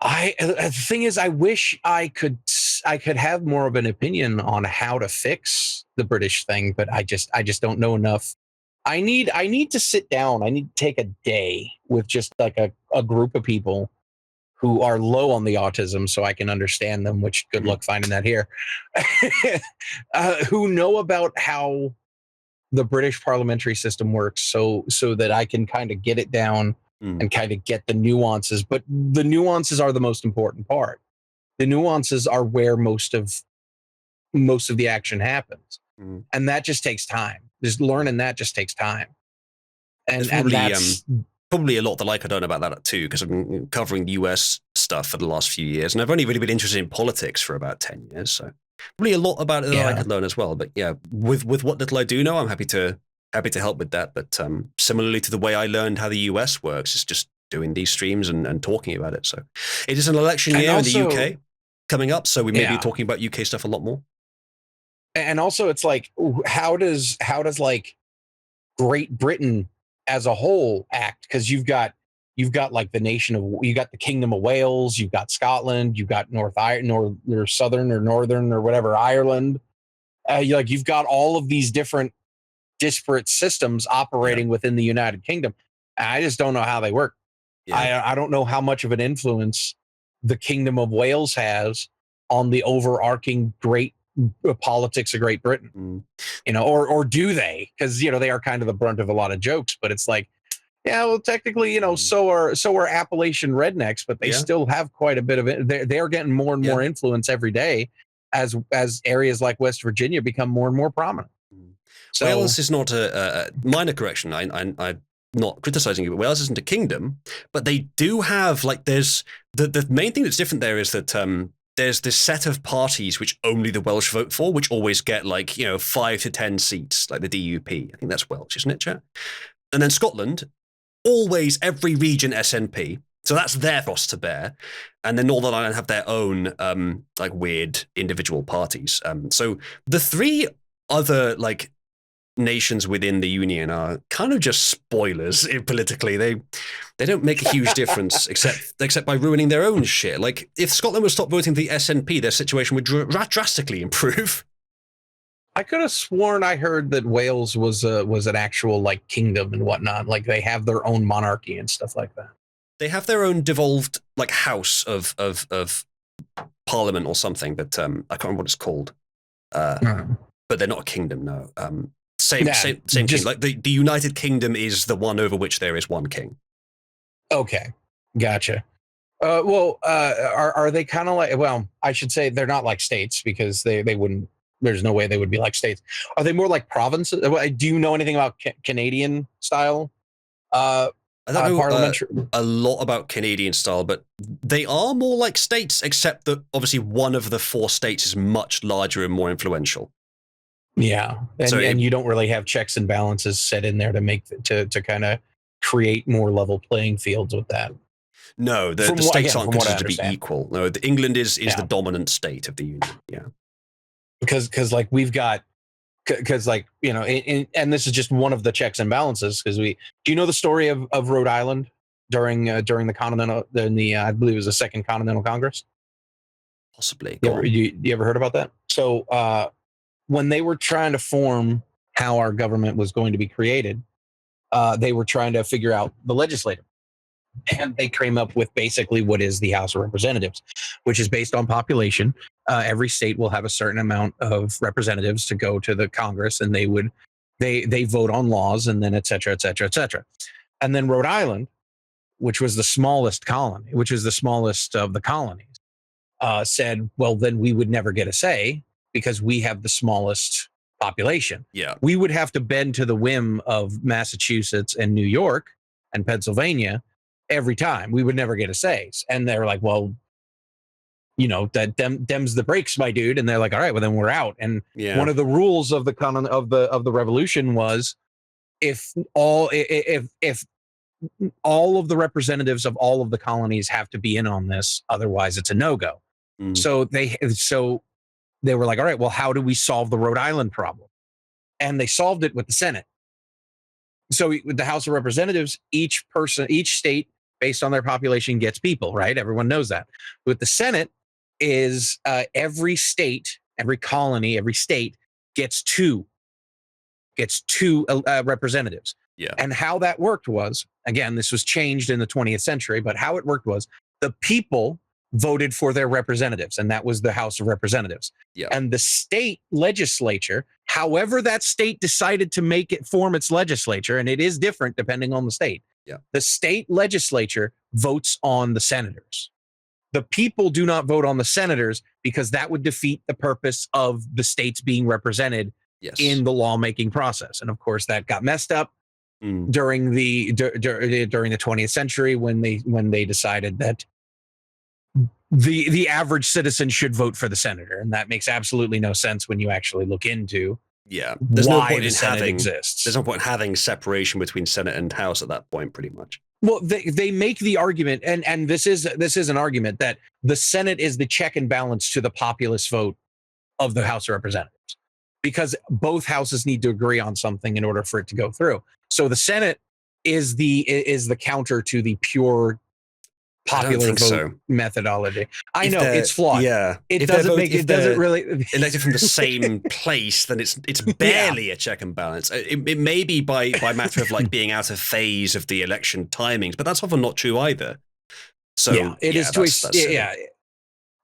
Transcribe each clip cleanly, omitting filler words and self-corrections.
The thing is, I wish I could have more of an opinion on how to fix the British thing, but I just don't know enough. I need to sit down. I need to take a day with just like a group of people who are low on the autism so I can understand them, which good luck finding that here, who know about how the British parliamentary system works so that I can kind of get it down and kind of get the nuances. But the nuances are the most important part. The nuances are where most of the action happens. And that just takes time. Just learning that just takes time. There's probably a lot that I could learn about that too, because I've been covering US stuff for the last few years, and I've only really been interested in politics for about 10 years, so probably a lot about it that I could learn as well. But yeah, with what little I do know, I'm happy to help with that. But similarly to the way I learned how the US works, is just doing these streams and talking about it. So it is an election year in the UK coming up, so we may be talking about UK stuff a lot more. And also, it's like, how does like Great Britain as a whole act? Because you've got like you got the Kingdom of Wales, you've got Scotland, you've got North Ireland, or Southern or Northern or whatever Ireland. You've got all of these different disparate systems operating within the United Kingdom. I just don't know how they work. I don't know how much of an influence the Kingdom of Wales has on the overarching politics of Great Britain, or do they? Because they are kind of the brunt of a lot of jokes. But it's like, yeah, well, technically, so are Appalachian rednecks, but they still have quite a bit of it. They are getting more and more influence every day as areas like West Virginia become more and more prominent. So, Wales is not a minor correction. I'm not criticizing you, but Wales isn't a kingdom, but they do have, like, there's the main thing that's different there is that there's this set of parties which only the Welsh vote for, which always get 5 to 10 seats, like the DUP. I think that's Welsh, isn't it, chat? And then Scotland, always every region SNP. So that's their cross to bear. And then Northern Ireland have their own weird individual parties. So the three other nations within the Union are kind of just spoilers politically. They don't make a huge difference except by ruining their own shit. Like, if Scotland would stop voting for the SNP, their situation would drastically improve. I could have sworn I heard that Wales was an actual kingdom and whatnot. Like, they have their own monarchy and stuff like that. They have their own devolved house of parliament or something, but I can't remember what it's called. But they're not a kingdom, no. Same king. Like the United Kingdom is the one over which there is one king. Okay, gotcha. Are they kind of like? Well, I should say they're not like states, because they wouldn't. There's no way they would be like states. Are they more like provinces? Do you know anything about Canadian style? I don't know a lot about Canadian style, but they are more like states, except that obviously one of the 4 states is much larger and more influential. Yeah, and you don't really have checks and balances set in there to kind of create more level playing fields with that. No, the states aren't considered to be equal. No, England is the dominant state of the Union. Yeah, because we've got and this is just one of the checks and balances, because do you know the story of Rhode Island during the I believe it was the Second Continental Congress? Possibly. You ever heard about that? So when they were trying to form how our government was going to be created, they were trying to figure out the legislature. And they came up with basically what is the House of Representatives, which is based on population. Every state will have a certain amount of representatives to go to the Congress, and they vote on laws, and then et cetera, et cetera, et cetera. And then Rhode Island, which was the smallest colony, which is the smallest of the colonies, said, well, then we would never get a say, because we have the smallest population. Yeah. We would have to bend to the whim of Massachusetts and New York and Pennsylvania every time. We would never get a say. And they're like, well, that dems the brakes, my dude. And they're like, all right, well, then we're out. And one of the rules of the revolution was, if all of the representatives of all of the colonies have to be in on this, otherwise it's a no-go. So they were like, all right, well, how do we solve the Rhode Island problem? And they solved it with the Senate. So with the House of Representatives, each state based on their population, gets people, right? Everyone knows that. With the Senate is every state, every colony, every state gets two representatives. Yeah. And how that worked was, again, this was changed in the 20th century, but how it worked was the people voted for their representatives, and that was the House of Representatives. Yeah. And the state legislature, however that state decided to make it form its legislature, and it is different depending on the state. Yeah. The state legislature votes on the senators. The people do not vote on the senators because that would defeat the purpose of the states being represented in the lawmaking process. And of course, that got messed up during the 20th century when they decided that the average citizen should vote for the senator, and that makes absolutely no sense when you actually look into there's why no point the in Senate having exists. There's no point in having separation between Senate and House at that point, pretty much. Well, they make the argument, and this is an argument that the Senate is the check and balance to the populist vote of the House of Representatives, because both houses need to agree on something in order for it to go through. So the Senate is the counter to the pure popular vote methodology. I know it's flawed. Yeah, it doesn't really elected from the same place. Then it's barely a check and balance. It may be by matter of like being out of phase of the election timings, but that's often not true either. So it is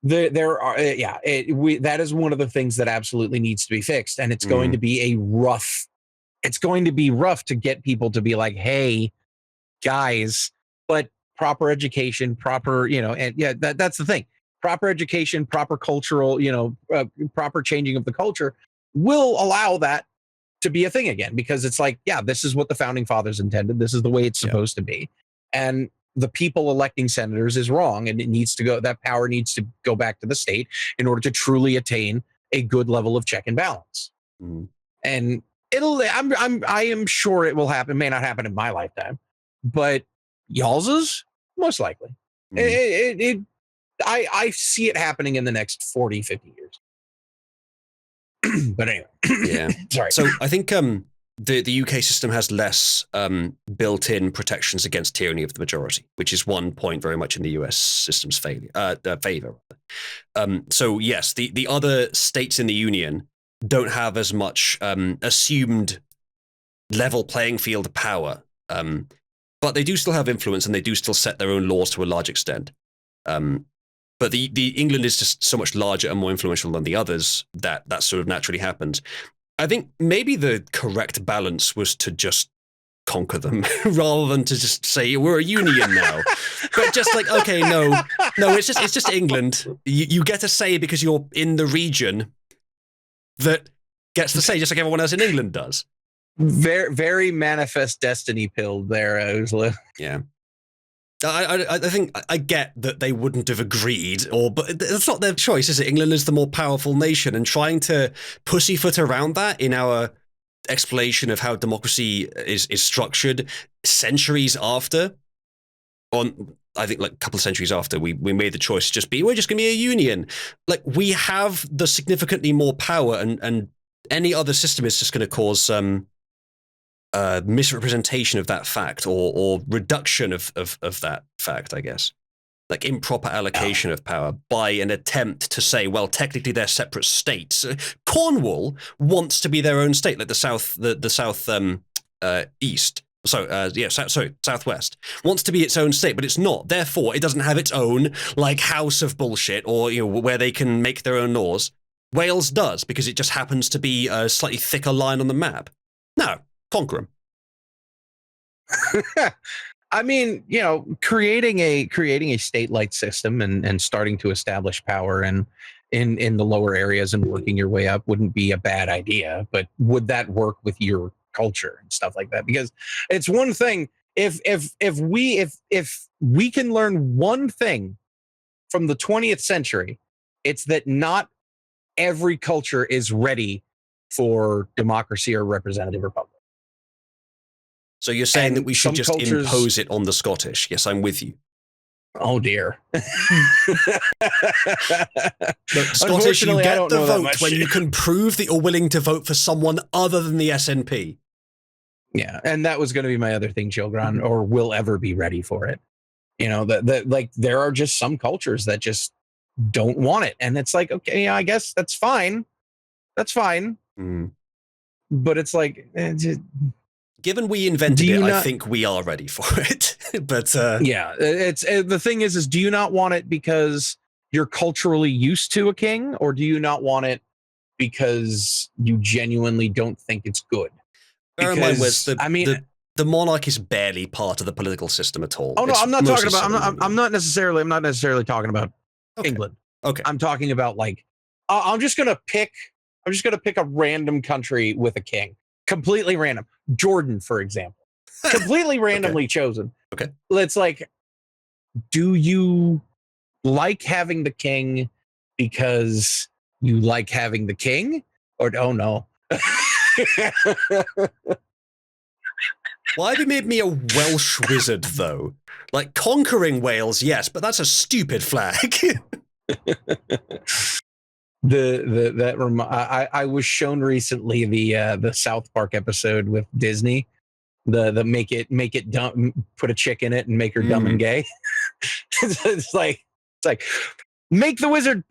there are that is one of the things that absolutely needs to be fixed, and it's going to be rough to get people to be like, hey guys, but proper education, proper, that's the thing. Proper education, proper cultural, proper changing of the culture will allow that to be a thing again, because it's like, this is what the founding fathers intended. This is the way it's supposed to be. And the people electing senators is wrong, and that power needs to go back to the state in order to truly attain a good level of check and balance. And I am sure it will happen. It may not happen in my lifetime, but y'all's most likely. I see it happening in the next 40, 50 years. But anyway, sorry. So I think the UK system has less built-in protections against tyranny of the majority, which is one point very much in the US system's favor. So yes, the other states in the Union don't have as much assumed level playing field power. But they do still have influence, and they do still set their own laws to a large extent. But the England is just so much larger and more influential than the others that sort of naturally happens. I think maybe the correct balance was to just conquer them rather than to just say we're a union now. But just like, okay, no, it's just England. You get a say because you're in the region that gets the say, just like everyone else in England does. Very, very manifest destiny pilled there, Uzalu. Yeah. I think I get that they wouldn't have agreed, but it's not their choice, is it? England is the more powerful nation, and trying to pussyfoot around that in our explanation of how democracy is structured centuries after, I think like a couple of centuries after we made the choice we're just going to be a union. Like, we have the significantly more power, and any other system is just going to cause misrepresentation of that fact or reduction of that fact, I guess. Like improper allocation of power by an attempt to say, well, technically they're separate states. Cornwall wants to be their own state, like the Southwest wants to be its own state, but it's not. Therefore, it doesn't have its own like house of bullshit or where they can make their own laws. Wales does, because it just happens to be a slightly thicker line on the map. No. Conquer them. I mean, creating a state-like system and starting to establish power in the lower areas and working your way up wouldn't be a bad idea. But would that work with your culture and stuff like that? Because it's one thing if we can learn one thing from the 20th century, it's that not every culture is ready for democracy or representative republic. So you're saying that we should just impose it on the Scottish? Yes, I'm with you. Oh dear. Look, Scottish, you get the vote when you can prove that you're willing to vote for someone other than the SNP. Yeah, and that was going to be my other thing, Chilgron, or will ever be ready for it. That like there are just some cultures that just don't want it, and it's like, okay, yeah, I guess that's fine. That's fine. But it's like, given we do invented it, you I not? think we are ready for it. But Yeah, it's the thing is, do you not want it because you're culturally used to a king, or do you not want it because you genuinely don't think it's good? bear in mind, Wes, Because I mean, the monarch is barely part of the political system at all. oh no, It's I'm not talking mostly about. ceremonial. I'm not necessarily. I'm not necessarily talking about Okay. England. Okay. I'm talking about like. I'm just gonna pick. I'm just gonna pick a random country with a king, completely random. Jordan, for example, completely randomly chosen. Okay. It's like, do you like having the king because you like having the king, or oh no? Why have you made me a Welsh wizard, though? Like, conquering Wales, yes, but that's a stupid flag. I was shown recently the South Park episode with Disney, the make it dumb, put a chick in it and make her dumb and gay. it's like make the wizard,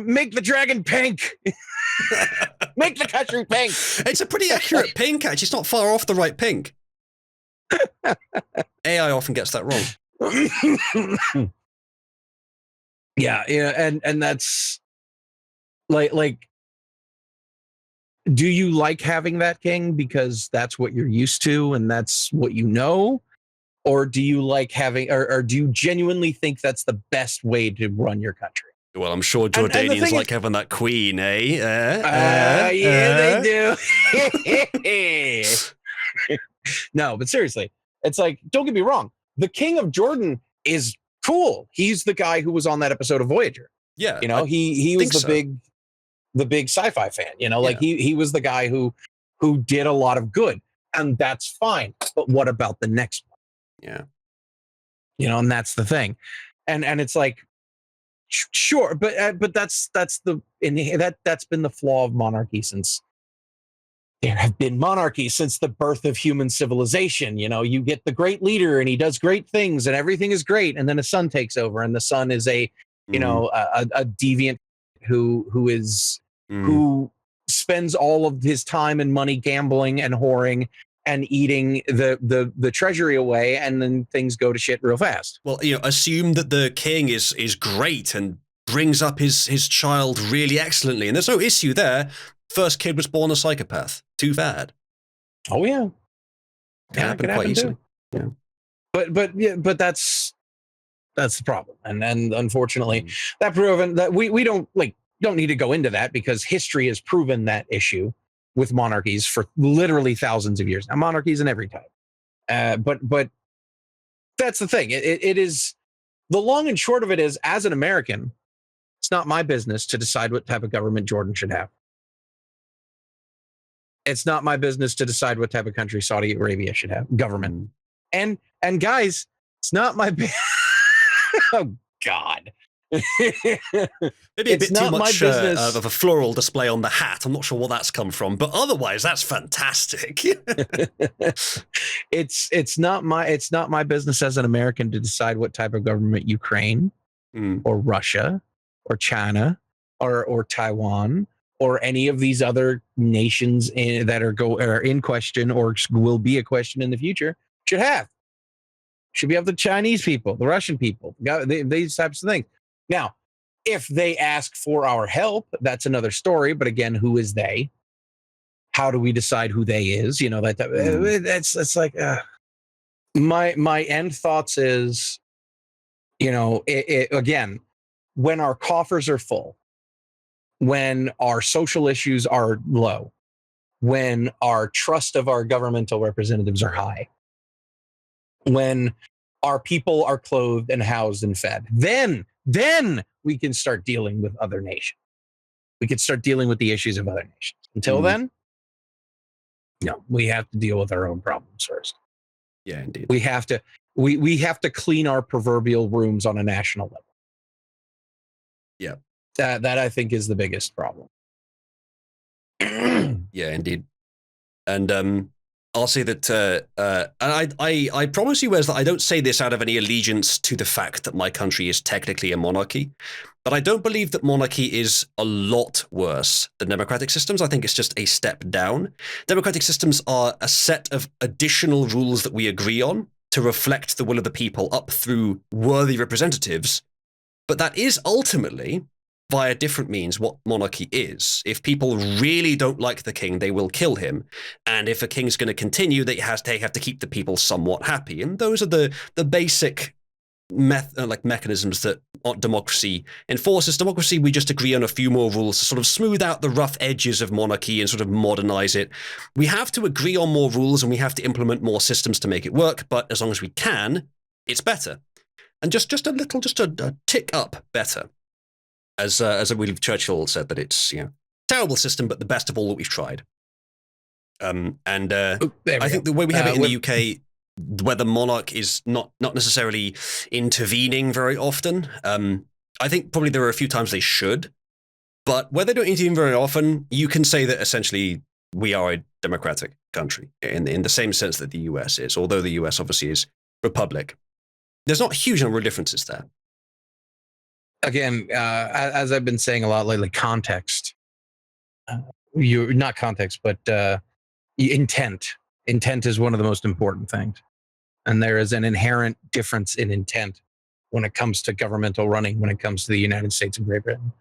make the dragon pink. Make the country pink. It's a pretty accurate pink, actually. It's not far off the right pink. AI often gets that wrong. Yeah, and that's like, do you like having that king because that's what you're used to and that's what you know? Or do you like having, or do you genuinely think that's the best way to run your country? Well, I'm sure Jordanians like having that queen, eh? Yeah, they do. No, but seriously, it's like, don't get me wrong. The King of Jordan is cool. He's the guy who was on that episode of Voyager. Yeah, he was the big sci-fi fan. Like he was the guy who did a lot of good, and that's fine. But what about the next one? Yeah, and that's the thing, and it's like, sure, but that's been the flaw of monarchy since there have been monarchies since the birth of human civilization. You get the great leader and he does great things and everything is great, and then a son takes over, and the son is a deviant who spends all of his time and money gambling and whoring and eating the treasury away, and then things go to shit real fast. Well, assume that the king is great and brings up his child really excellently, and there's no issue there. First kid was born a psychopath. Too bad. Oh yeah, Can happen quite easily. Yeah, but that's the problem, and unfortunately, that proven that we don't need to go into that, because history has proven that issue with monarchies for literally thousands of years. Now, monarchies in every type, but that's the thing. It is, the long and short of it is, as an American, it's not my business to decide what type of government Jordan should have. It's not my business to decide what type of country Saudi Arabia should have government. And guys, it's not my oh God. Maybe a bit too much of a floral display on the hat. I'm not sure what that's come from, but otherwise that's fantastic. It's not my business as an American to decide what type of government Ukraine or Russia or China or Taiwan or any of these other nations that are in question or will be a question in the future should have. Should be up to the Chinese people, the Russian people, these types of things. Now, if they ask for our help, that's another story. But again, who is they? How do we decide who they is? It's like my end thoughts is, again, when our coffers are full, when our social issues are low, when our trust of our governmental representatives are high, when our people are clothed and housed and fed, then we can start dealing with other nations. We can start dealing with the issues of other nations. Until then, no, we have to deal with our own problems first. Yeah, indeed. We have to clean our proverbial rooms on a national level. Yeah. That I think is the biggest problem. Yeah, indeed. And I'll say that, and I promise you, Wes, that I don't say this out of any allegiance to the fact that my country is technically a monarchy, but I don't believe that monarchy is a lot worse than democratic systems. I think it's just a step down. Democratic systems are a set of additional rules that we agree on to reflect the will of the people up through worthy representatives, but that is ultimately, via different means, what monarchy is. If people really don't like the king, they will kill him. And if a king's going to continue, they have to keep the people somewhat happy. And those are the basic mechanisms that democracy enforces. Democracy, we just agree on a few more rules to sort of smooth out the rough edges of monarchy and sort of modernize it. We have to agree on more rules and we have to implement more systems to make it work. But as long as we can, it's better. And just a tick up better. As I believe Churchill said, that it's terrible system, but the best of all that we've tried. I think the way we have it in the UK, where the monarch is not necessarily intervening very often, I think probably there are a few times they should, but where they don't intervene very often, you can say that essentially we are a democratic country in the same sense that the US is, although the US obviously is republic. There's not a huge number of differences there. Again, as I've been saying a lot lately, context. You not context, but intent. Intent is one of the most important things, and there is an inherent difference in intent when it comes to governmental running. When it comes to the United States and Great Britain,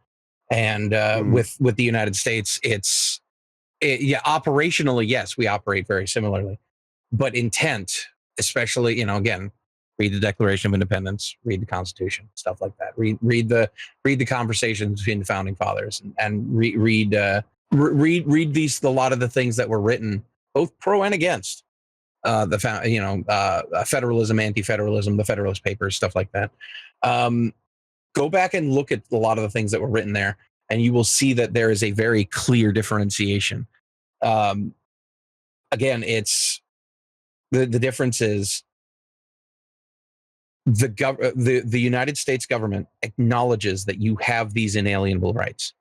and with the United States, operationally, yes, we operate very similarly, but intent, especially, again, read the Declaration of Independence, read the Constitution, stuff like that. Read the conversations between the founding fathers, and read a lot of the things that were written, both pro and against federalism, anti-federalism, the Federalist Papers, stuff like that. Go back and look at a lot of the things that were written there, and you will see that there is a very clear differentiation. Again, it's the difference is the United States government acknowledges that you have these inalienable rights,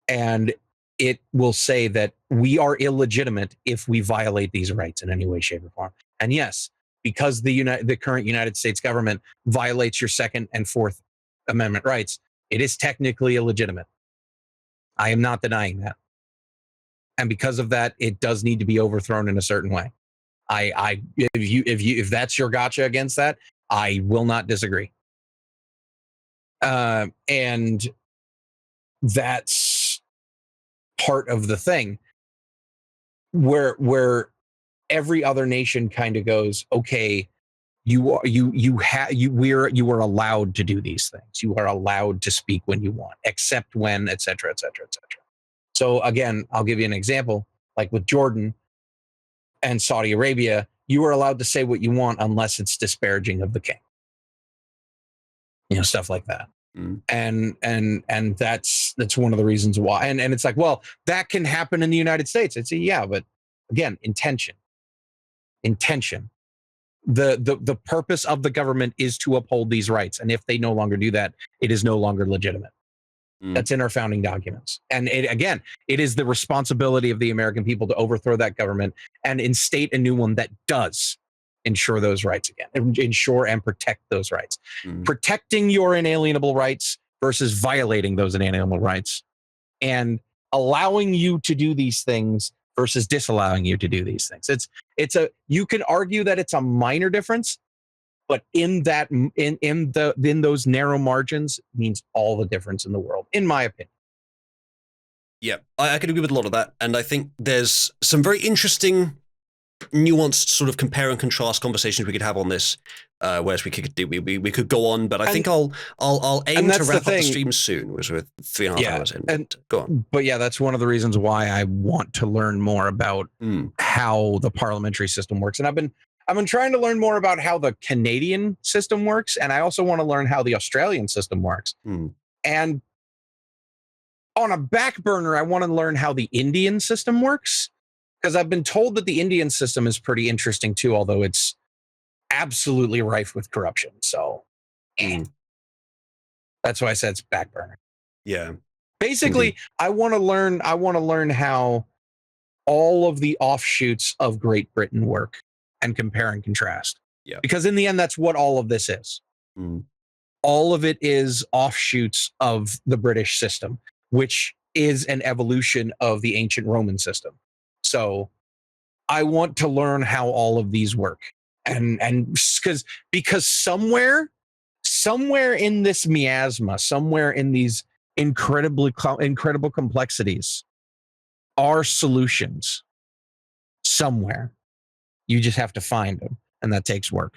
and it will say that we are illegitimate if we violate these rights in any way, shape, or form. And yes, because the current United States government violates your Second and Fourth Amendment rights, it is technically illegitimate. I am not denying that, and because of that, it does need to be overthrown in a certain way. If that's your gotcha against that, I will not disagree. And that's part of the thing where every other nation kind of goes, okay, you are allowed to do these things. You are allowed to speak when you want, except when, et cetera, et cetera, et cetera. So again, I'll give you an example, like with Jordan and Saudi Arabia, you are allowed to say what you want unless it's disparaging of the king. Stuff like that. And that's one of the reasons why. And it's like, well, that can happen in the United States. It's but again, intention. The purpose of the government is to uphold these rights. And if they no longer do that, it is no longer legitimate. That's in our founding documents. And it is the responsibility of the American people to overthrow that government and instate a new one that does ensure those rights again, ensure and protect those rights. Protecting your inalienable rights versus violating those inalienable rights, and allowing you to do these things versus disallowing you to do these things. You can argue that it's a minor difference, but in those narrow margins means all the difference in the world, in my opinion. Yeah, I could agree with a lot of that, and I think there's some very interesting, nuanced sort of compare and contrast conversations we could have on this. Whereas we could go on, but I think I'll aim to wrap up the stream soon. We're 3.5 hours in. And go on. But yeah, that's one of the reasons why I want to learn more about how the parliamentary system works, and I've been trying to learn more about how the Canadian system works, and I also want to learn how the Australian system works. And on a back burner, I want to learn how the Indian system works, because I've been told that the Indian system is pretty interesting too, although it's absolutely rife with corruption. So that's why I said it's back burner. Yeah. Basically, I want to learn how all of the offshoots of Great Britain work and compare and contrast. Yeah. Because in the end, that's what all of this is. Mm. All of it is offshoots of the British system, which is an evolution of the ancient Roman system. So I want to learn how all of these work. And because somewhere in this miasma, somewhere in these incredible complexities are solutions somewhere. You just have to find them, and that takes work.